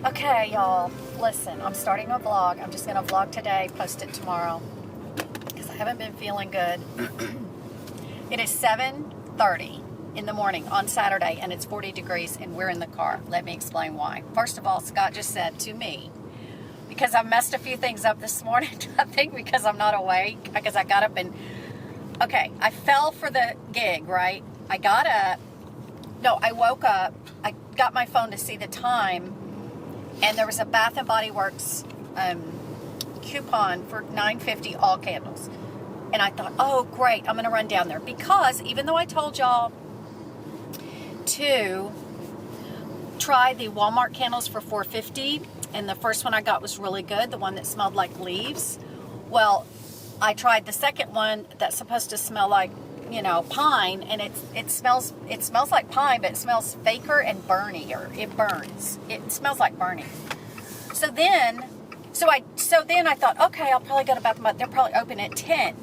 Okay, y'all, listen, I'm starting a vlog. I'm just going to vlog today, post it tomorrow, because I haven't been feeling good. It is 7:30 in the morning on Saturday, and it's 40 degrees, and we're in the car. Let me explain why. First of all, Scott just said to me, because I messed a few things up this morning, I think because I'm not awake, because I got up and, okay, I fell for the gig, right? I got up, no, I woke up, I got my phone to see the time, and there was a Bath and Body Works coupon for $9.50 all candles. And I thought, oh, great, I'm going to run down there. Because even though I told y'all to try the Walmart candles for $4.50, and the first one I got was really good, the one that smelled like leaves. Well, I tried the second one that's supposed to smell like, you know, pine, and it smells like pine, but it smells faker and burnier. It burns. It smells like burning. So then I thought, okay, I'll probably go to Bath and Body. They're probably open at 10.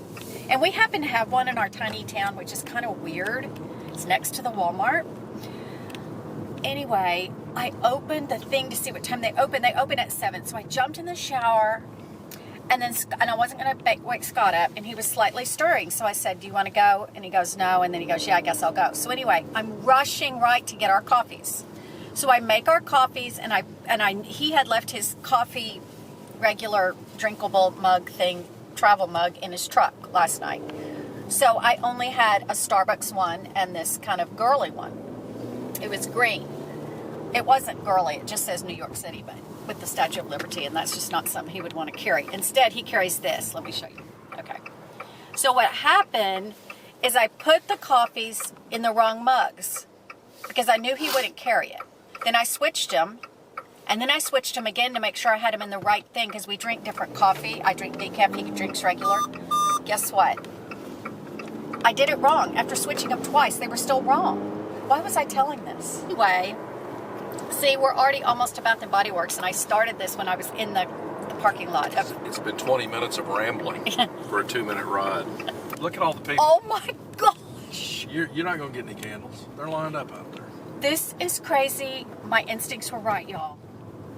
And we happen to have one in our tiny town, which is kind of weird. It's next to the Walmart. Anyway, I opened the thing to see what time they open. They open at 7. So I jumped in the shower. And I wasn't going to wake Scott up, and he was slightly stirring. So I said, do you want to go? And he goes, no. And then he goes, yeah, I guess I'll go. So anyway, I'm rushing right to get our coffees. So I make our coffees, and he had left his coffee, regular drinkable mug thing, travel mug, in his truck last night. So I only had a Starbucks one and this kind of girly one. It was green. It wasn't girly. It just says New York City, but with the Statue of Liberty, and that's just not something he would want to carry. Instead, he carries this. Let me show you. Okay. So what happened is I put the coffees in the wrong mugs because I knew he wouldn't carry it. Then I switched them, and then I switched them again to make sure I had them in the right thing because we drink different coffee. I drink decaf, he drinks regular. Guess what? I did it wrong. After switching them twice, they were still wrong. Why was I telling this? Anyway, see, we're already almost to Bath and Body Works, and I started this when I was in the parking lot. It's been 20 minutes of rambling for a 2-minute ride. Look at all the people. Oh my gosh! You're not going to get any candles. They're lined up out there. This is crazy. My instincts were right, y'all.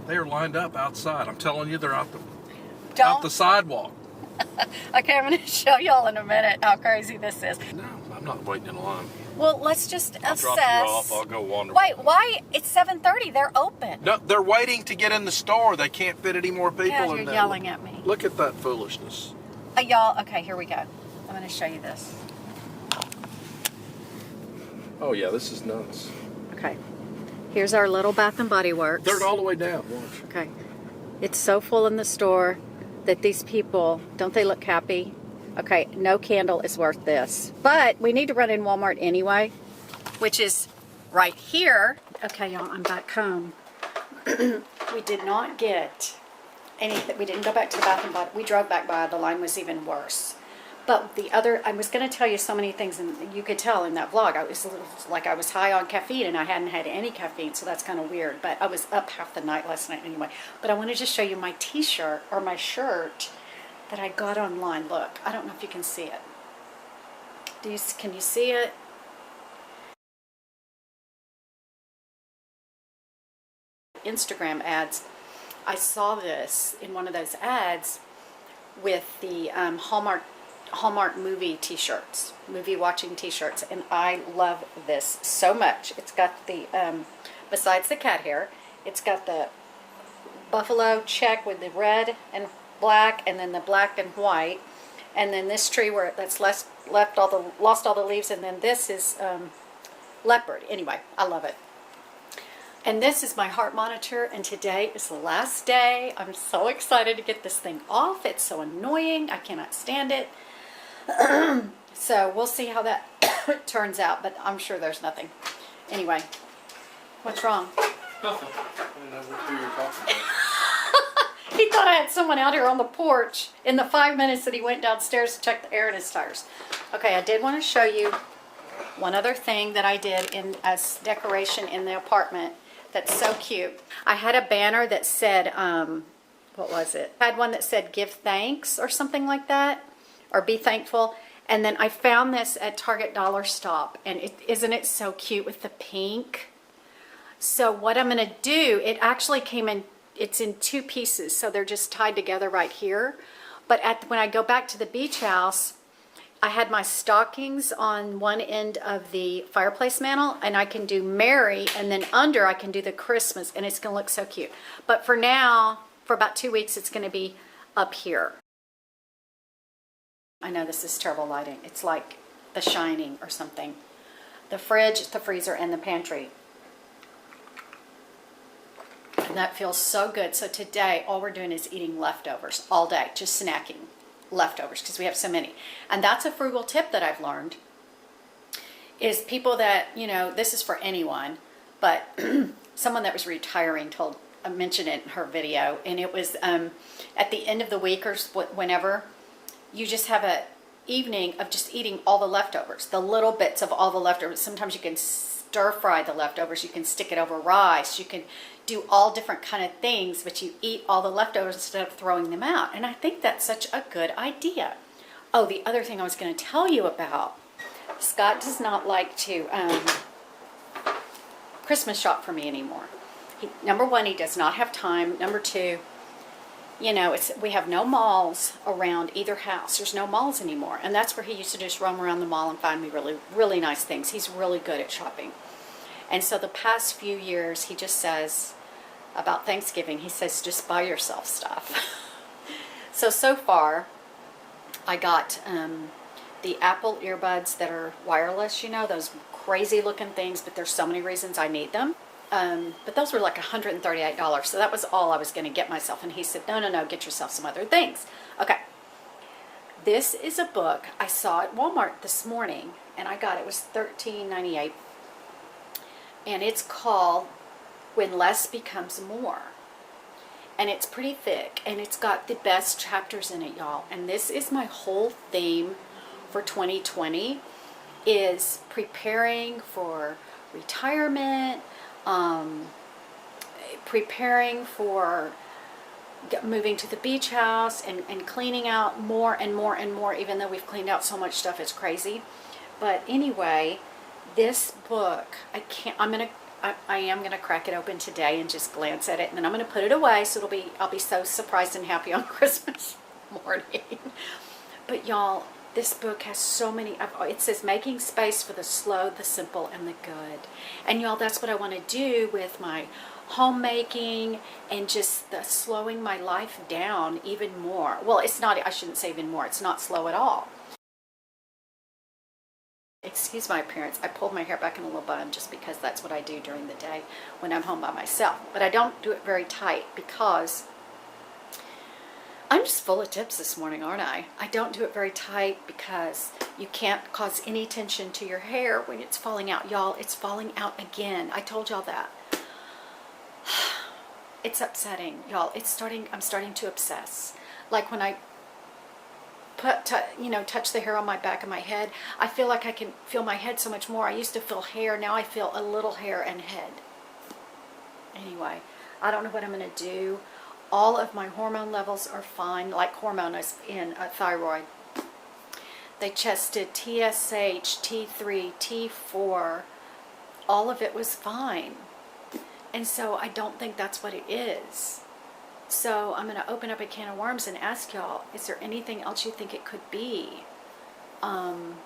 They are lined up outside. I'm telling you, they're out the sidewalk. Okay, I'm going to show y'all in a minute how crazy this is. No, I'm not waiting in line. Well, let's just assess. I'll drop you off. I'll go wander. Wait, why? It's 7:30. They're open. No, they're waiting to get in the store. They can't fit any more people God, in you're there. yelling at me. Look at that foolishness. Y'all, okay, here we go. I'm going to show you this. Oh, yeah, this is nuts. Okay. Here's our little Bath and Body Works. They're all the way down. Watch. Okay. It's so full in the store that these people, don't they look happy? Okay, no candle is worth this. But we need to run in Walmart anyway, which is right here. Okay, y'all, I'm back home. We did not get anything. We didn't go back to the Bath and Body. We drove back by. The line was even worse. But the other, I was going to tell you so many things, and you could tell in that vlog, I was like I was high on caffeine, and I hadn't had any caffeine, so that's kind of weird. But I was up half the night last night anyway. But I wanted to show you my t-shirt, or my shirt, that I got online. Look, I don't know if you can see it. Can you see it? Instagram ads. I saw this in one of those ads with the Hallmark movie t-shirts, movie watching t-shirts, and I love this so much. It's got the, besides the cat hair, it's got the buffalo check with the red and black, and then the black and white, and then this tree where that's lost all the leaves, and then this is leopard. Anyway, I love it. And this is my heart monitor, and today is the last day. I'm so excited to get this thing off. It's so annoying. I cannot stand it. So we'll see how that turns out, but I'm sure there's nothing. Anyway, what's wrong? Nothing. I didn't know who you were talking about. He thought I had someone out here on the porch in the 5 minutes that he went downstairs to check the air in his tires. Okay, I did want to show you one other thing that I did as decoration in the apartment that's so cute. I had a banner that said, what was it? I had one that said give thanks or something like that, or be thankful. And then I found this at Target Dollar Stop, and isn't it so cute with the pink? So what I'm going to do, it actually came in, it's in 2 pieces, so they're just tied together right here. But when I go back to the beach house, I had my stockings on one end of the fireplace mantle, and I can do Mary, and then under I can do the Christmas, and it's going to look so cute. But for now, for about 2 weeks, it's going to be up here. I know this is terrible lighting. It's like The Shining or something. The fridge, the freezer, and the pantry. And that feels so good. So today, all we're doing is eating leftovers all day, just snacking leftovers because we have so many. And that's a frugal tip that I've learned, is people that, you know, this is for anyone, but someone that was retiring mentioned it in her video, and it was at the end of the week or whenever, you just have a evening of just eating all the leftovers, the little bits of all the leftovers. Sometimes you can stir fry the leftovers, you can stick it over rice, you can do all different kind of things, but you eat all the leftovers instead of throwing them out. And I think that's such a good idea. Oh, the other thing I was going to tell you about, Scott does not like to Christmas shop for me anymore. Number one, he does not have time. Number two, you know, we have no malls around either house. There's no malls anymore. And that's where he used to just roam around the mall and find me really, really nice things. He's really good at shopping. And so the past few years, he just says, about Thanksgiving, he says, just buy yourself stuff. So far, I got the Apple earbuds that are wireless, you know, those crazy looking things, but there's so many reasons I need them. But those were like $138, so that was all I was going to get myself. And he said, no, get yourself some other things. Okay. This is a book I saw at Walmart this morning, and I got it. It was $13.98. And it's called When Less Becomes More. And it's pretty thick, and it's got the best chapters in it, y'all. And this is my whole theme for 2020, is preparing for retirement, preparing for moving to the beach house, and cleaning out more and more and more, even though we've cleaned out so much stuff, it's crazy. But anyway, this book, I am gonna crack it open today and just glance at it, and then I'm gonna put it away, so I'll be so surprised and happy on Christmas morning. But y'all, this book has so many, it says making space for the slow, the simple, and the good. And y'all, that's what I want to do with my homemaking and just the slowing my life down even more. Well, it's not, I shouldn't say even more, it's not slow at all. Excuse my appearance, I pulled my hair back in a little bun just because that's what I do during the day when I'm home by myself. But I don't do it very tight because I'm just full of tips this morning, aren't I? I don't do it very tight because you can't cause any tension to your hair when it's falling out. Y'all, it's falling out again. I told y'all that. It's upsetting, y'all. I'm starting to obsess. Like when I touch the hair on my back of my head, I feel like I can feel my head so much more. I used to feel hair, now I feel a little hair and head. Anyway, I don't know what I'm going to do. All of my hormone levels are fine, like hormone is in thyroid. They tested TSH, T3, T4. All of it was fine. And so I don't think that's what it is. So I'm going to open up a can of worms and ask y'all, is there anything else you think it could be? I've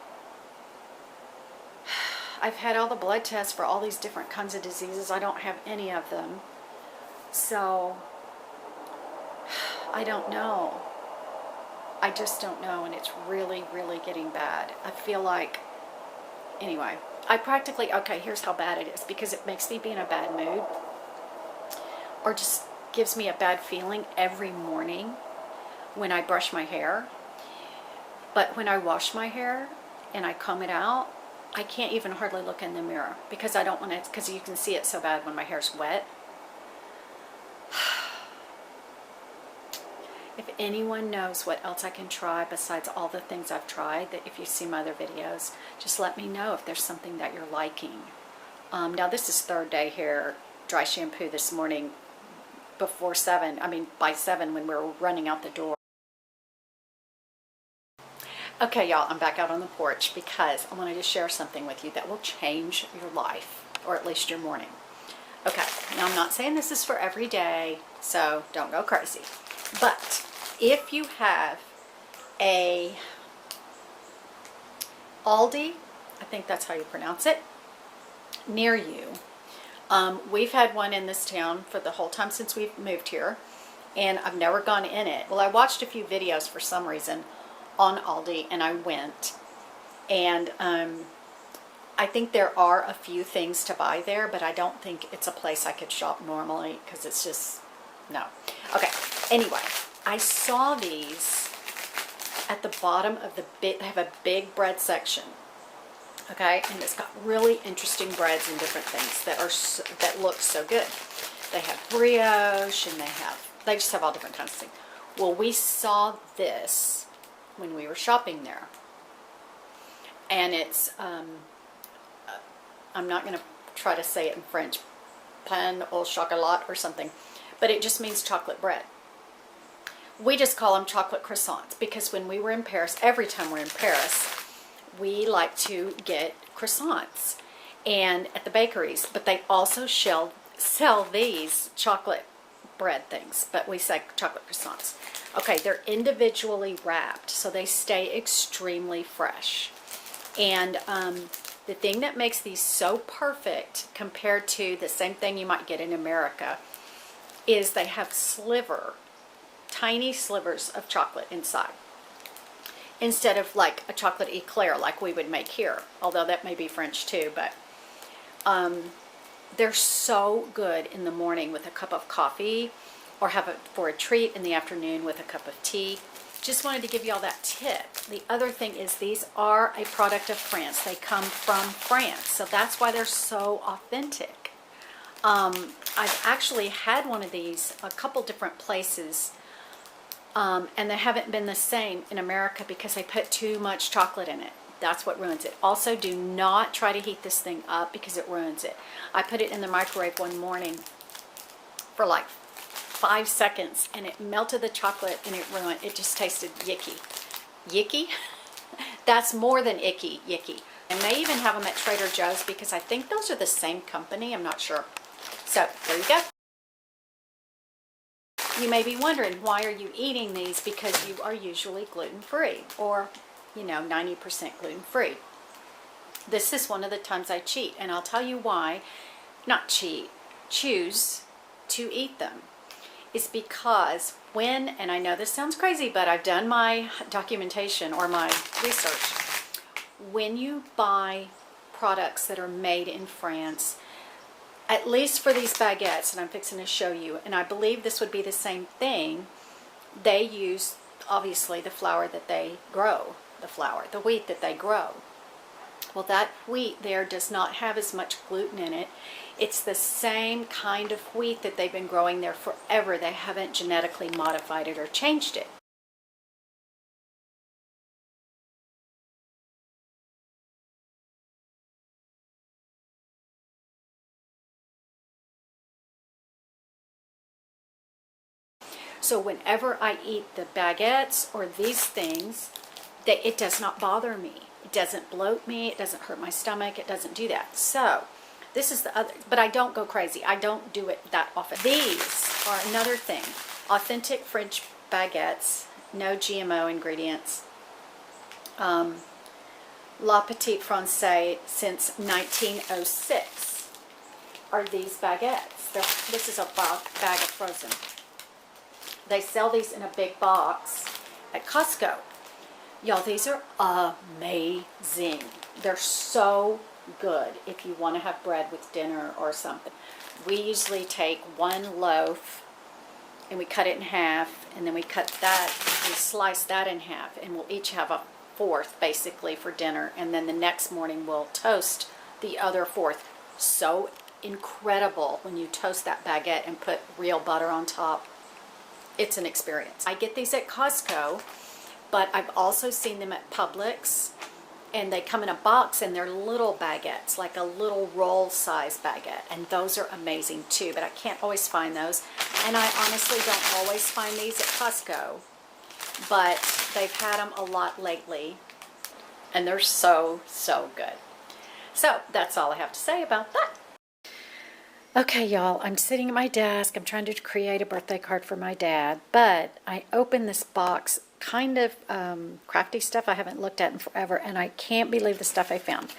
had all the blood tests for all these different kinds of diseases. I don't have any of them. So I don't know. I just don't know, and it's really, really getting bad. I feel like, anyway, okay, here's how bad it is, because it makes me be in a bad mood, or just gives me a bad feeling every morning when I brush my hair. But when I wash my hair and I comb it out, I can't even hardly look in the mirror because I don't want to, because you can see it so bad when my hair's wet. If anyone knows what else I can try besides all the things I've tried, that if you see my other videos, just let me know if there's something that you're liking. Now this is third day hair dry shampoo this morning before 7, by 7 when we were running out the door. Okay, y'all, I'm back out on the porch because I wanted to share something with you that will change your life, or at least your morning. Okay, now I'm not saying this is for every day, so don't go crazy. But if you have a Aldi, I think that's how you pronounce it, near you. We've had one in this town for the whole time since we've moved here, and I've never gone in it. Well, I watched a few videos for some reason on Aldi, and I went. And I think there are a few things to buy there, but I don't think it's a place I could shop normally because it's just, no. Okay, anyway, I saw these at the bottom of the big, they have a big bread section. Okay, and it's got really interesting breads and different things that are that look so good. They have brioche, and they just have all different kinds of things. Well, we saw this when we were shopping there, and it's I'm not going to try to say it in French, pain au chocolat or something, but it just means chocolate bread. We just call them chocolate croissants because when we were in Paris, every time we're in Paris, we like to get croissants and at the bakeries, but they also sell these chocolate bread things, but we say chocolate croissants. Okay, they're individually wrapped, so they stay extremely fresh. And the thing that makes these so perfect compared to the same thing you might get in America is they have tiny slivers of chocolate inside, instead of like a chocolate eclair like we would make here, although that may be French too. But they're so good in the morning with a cup of coffee, or have it for a treat in the afternoon with a cup of tea. Just wanted to give you all that tip. The other thing is these are a product of France. They come from France, so that's why they're so authentic. I've actually had one of these a couple different places, and they haven't been the same in America because they put too much chocolate in it. That's what ruins it. Also, do not try to heat this thing up because it ruins it. I put it in the microwave one morning for like 5 seconds, and it melted the chocolate and it ruined. It just tasted yicky. Yicky? That's more than icky, yicky. And they even have them at Trader Joe's because I think those are the same company. I'm not sure. So there you go. You may be wondering, why are you eating these? Because you are usually gluten-free, or 90% gluten-free. This is one of the times I cheat, and I'll tell you why. Not cheat, choose to eat them. Is because and I know this sounds crazy, but I've done my documentation or my research. When you buy products that are made in France, at least for these baguettes, and I'm fixing to show you, and I believe this would be the same thing, they use, obviously, the flour that they grow, the wheat that they grow. Well, that wheat there does not have as much gluten in it. It's the same kind of wheat that they've been growing there forever. They haven't genetically modified it or changed it. So whenever I eat the baguettes or these things, it does not bother me. It doesn't bloat me. It doesn't hurt my stomach. It doesn't do that. So this is the other, but I don't go crazy. I don't do it that often. These are another thing. Authentic French baguettes, no GMO ingredients. La Petite Francais since 1906 are these baguettes. This is a bag of frozen. They sell these in a big box at Costco. Y'all, these are amazing. They're so good if you want to have bread with dinner or something. We usually take one loaf and we cut it in half, and then we slice that in half, and we'll each have a fourth basically for dinner, and then the next morning we'll toast the other fourth. So incredible when you toast that baguette and put real butter on top. It's an experience. I get these at Costco, but I've also seen them at Publix, and they come in a box, and they're little baguettes, like a little roll size baguette, and those are amazing too, but I can't always find those, and I honestly don't always find these at Costco, but they've had them a lot lately, and they're so, so good. So that's all I have to say about that. Okay, y'all, I'm sitting at my desk. I'm trying to create a birthday card for my dad, but I opened this box, kind of crafty stuff I haven't looked at in forever, and I can't believe the stuff I found.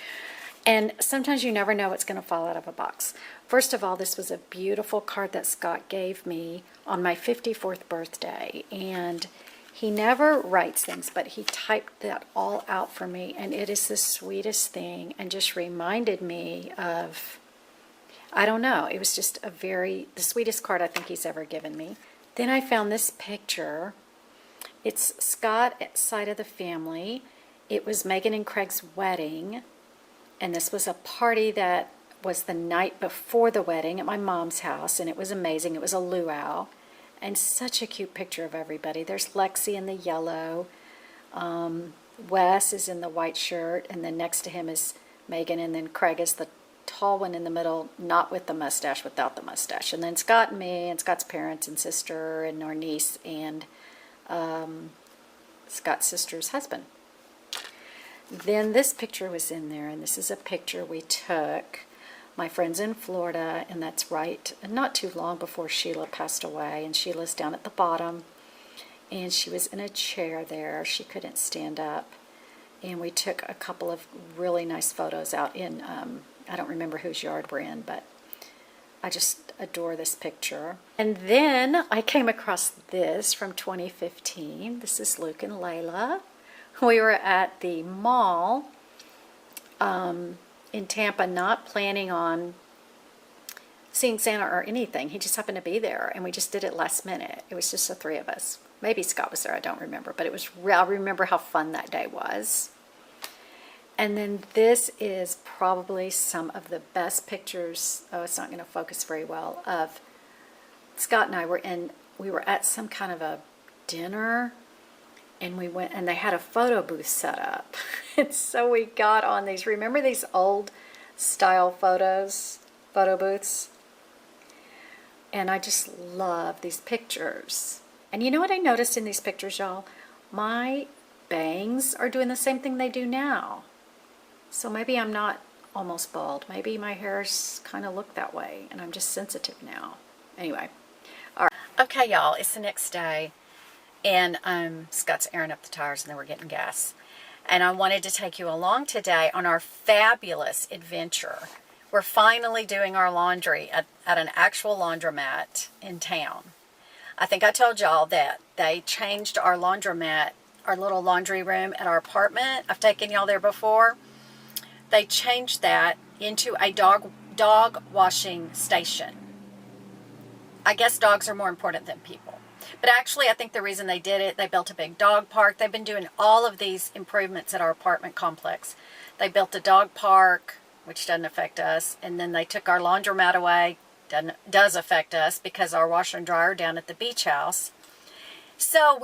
And sometimes you never know what's going to fall out of a box. First of all, this was a beautiful card that Scott gave me on my 54th birthday, and he never writes things, but he typed that all out for me, and it is the sweetest thing, and just reminded me of, I don't know, it was just the sweetest card I think he's ever given me. Then I found this picture. It's Scott's side of the family. It was Megan and Craig's wedding, and this was a party that was the night before the wedding at my mom's house, and it was amazing. It was a luau, and such a cute picture of everybody. There's Lexi in the yellow. Wes is in the white shirt, and then next to him is Megan, and then Craig is the tall one in the middle, not with the mustache, without the mustache. And then Scott and me, and Scott's parents and sister, and our niece, and Scott's sister's husband. Then this picture was in there, and this is a picture we took. My friend's in Florida, and that's right, not too long before Sheila passed away, and Sheila's down at the bottom, and she was in a chair there. She couldn't stand up, and we took a couple of really nice photos out in, I don't remember whose yard we're in, but I just adore this picture. And then I came across this from 2015. This is Luke and Layla. We were at the mall in Tampa, not planning on seeing Santa or anything. He just happened to be there, and we just did it last minute. It was just the three of us. Maybe Scott was there, I don't remember, but I remember how fun that day was. And then this is probably some of the best pictures, oh, it's not going to focus very well, of Scott and I we were at some kind of a dinner, and we went, and they had a photo booth set up. And so we got on these, remember these old style photo booths? And I just love these pictures. And you know what I noticed in these pictures, y'all? My bangs are doing the same thing they do now. So maybe I'm not almost bald. Maybe my hairs kind of look that way, and I'm just sensitive now. Anyway. All right. Okay, y'all, it's the next day, and Scott's airing up the tires, and then we're getting gas. And I wanted to take you along today on our fabulous adventure. We're finally doing our laundry at an actual laundromat in town. I think I told y'all that they changed our laundromat, our little laundry room at our apartment. I've taken y'all there before. They changed that into a dog washing station. I guess dogs are more important than people. But actually, I think the reason they did it, they built a big dog park. They've been doing all of these improvements at our apartment complex. They built a dog park, which doesn't affect us, and then they took our laundromat away. Does affect us because our washer and dryer down at the beach house. So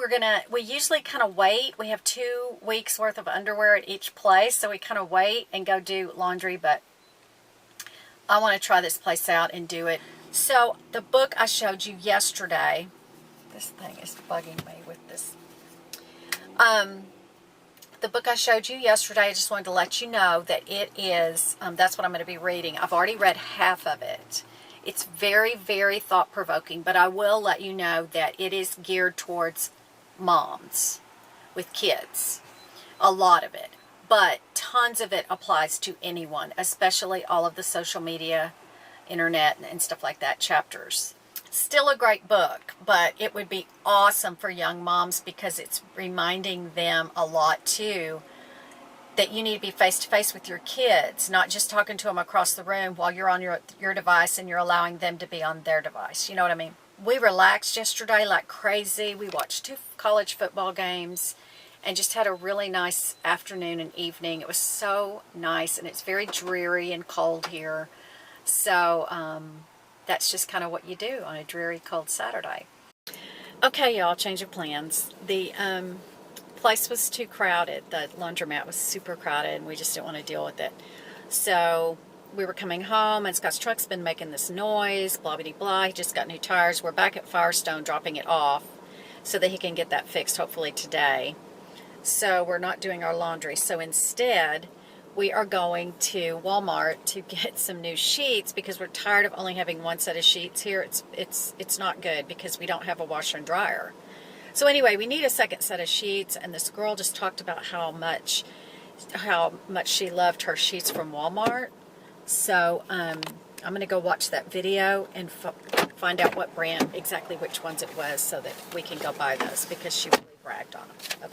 we usually kind of wait. We have 2 weeks worth of underwear at each place, so we kind of wait and go do laundry, but I want to try this place out and do it. So the book I showed you yesterday, this thing is bugging me with this. The book I showed you yesterday, I just wanted to let you know that it is, that's what I'm going to be reading. I've already read half of it. It's very, very thought-provoking, but I will let you know that it is geared towards moms with kids. A lot of it. But tons of it applies to anyone, especially all of the social media, internet, and stuff like that chapters. Still a great book, but it would be awesome for young moms because it's reminding them a lot, too, that you need to be face-to-face with your kids, not just talking to them across the room while you're on your device and you're allowing them to be on their device. You know what I mean? We relaxed yesterday like crazy. We watched 2 college football games and just had a really nice afternoon and evening. It was so nice, and it's very dreary and cold here. So that's just kind of what you do on a dreary, cold Saturday. Okay, y'all, change of plans. The place was too crowded. The laundromat was super crowded, and we just didn't want to deal with it. So we were coming home, and Scott's truck's been making this noise, blah, blah, blah. He just got new tires. We're back at Firestone dropping it off so that he can get that fixed hopefully today. So we're not doing our laundry. So instead, we are going to Walmart to get some new sheets because we're tired of only having one set of sheets here. It's not good because we don't have a washer and dryer. So anyway, we need a second set of sheets, and this girl just talked about how much she loved her sheets from Walmart. So I'm going to go watch that video and find out what brand, exactly which ones it was, so that we can go buy those because she really bragged on them.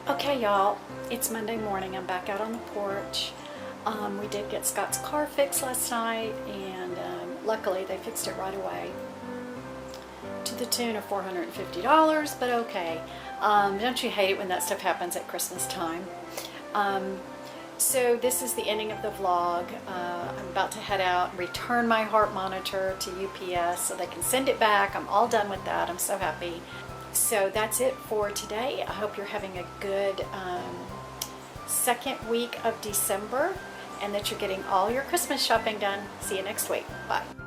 Okay, y'all, it's Monday morning. I'm back out on the porch. We did get Scott's car fixed last night, and luckily they fixed it right away to the tune of $450, but okay. Don't you hate it when that stuff happens at Christmas time? So this is the ending of the vlog. I'm about to head out and return my heart monitor to UPS so they can send it back. I'm all done with that. I'm so happy. So that's it for today. I hope you're having a good second week of December and that you're getting all your Christmas shopping done. See you next week. Bye.